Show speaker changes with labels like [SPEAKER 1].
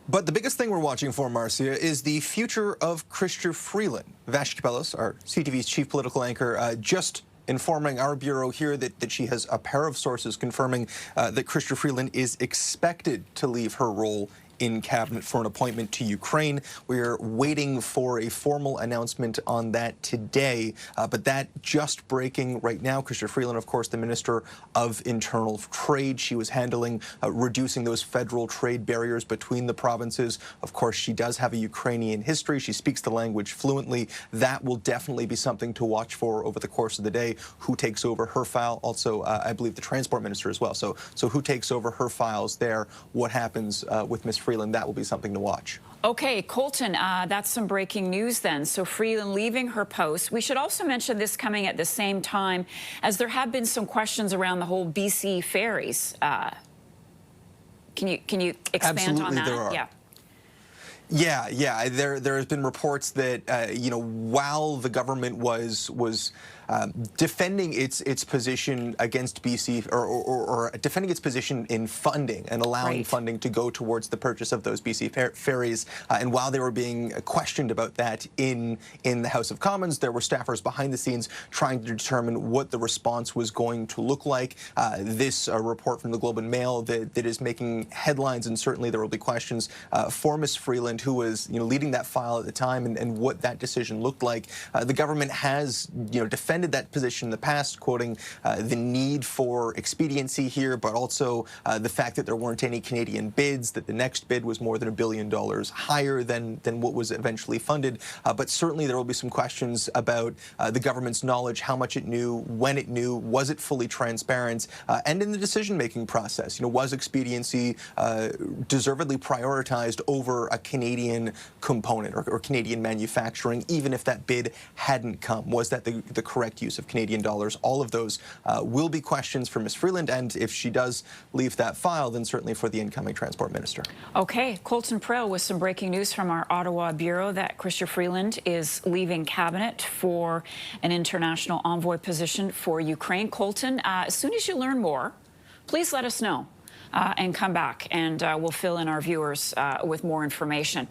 [SPEAKER 1] But the biggest thing we're watching for, Marcia, is the future of Chrystia Freeland. Vash Kapelos, our CTV's chief political anchor, just informing our bureau here that she has a pair of sources confirming that Chrystia Freeland is expected to leave her role in cabinet for an appointment to Ukraine. We're waiting for a formal announcement on that today, but that just breaking right now. Chrystia Freeland, of course, the Minister of Internal Trade. She was handling reducing those federal trade barriers between the provinces. Of course, she does have a Ukrainian history. She speaks the language fluently. That will definitely be something to watch for over the course of the day. Who takes over her file? Also, I believe the Transport Minister as well. So who takes over her files there? What happens with Ms. Freeland? That will be something to watch.
[SPEAKER 2] Okay, Colton, that's some breaking news then. So Freeland leaving her post. We should also mention this coming at the same time as there have been some questions around the whole BC ferries. Can you expand
[SPEAKER 1] Absolutely,
[SPEAKER 2] on that?
[SPEAKER 1] there are. Yeah. There has been reports that while the government was defending its position against BC or defending its position in funding and allowing funding to go towards the purchase of those BC ferries, and while they were being questioned about that in the House of Commons, there were staffers behind the scenes trying to determine what the response was going to look like. This report from the Globe and Mail that is making headlines, and certainly there will be questions for Ms. Freeland, who was leading that file at the time, and what that decision looked like. The government has defended that position in the past, quoting the need for expediency here, but also the fact that there weren't any Canadian bids, that the next bid was more than $1 billion higher than what was eventually funded. But certainly there will be some questions about the government's knowledge, how much it knew, when it knew, was it fully transparent, and in the decision-making process. Was expediency deservedly prioritized over a Canadian component or Canadian manufacturing, even if that bid hadn't come? Was that the correct use of Canadian dollars? All of those will be questions for Ms. Freeland, and if she does leave that file, then certainly for the incoming Transport Minister.
[SPEAKER 2] Okay, Colton Prell with some breaking news from our Ottawa bureau that Chrystia Freeland is leaving cabinet for an international envoy position for Ukraine. Colton, as soon as you learn more, please let us know and come back, and we'll fill in our viewers with more information.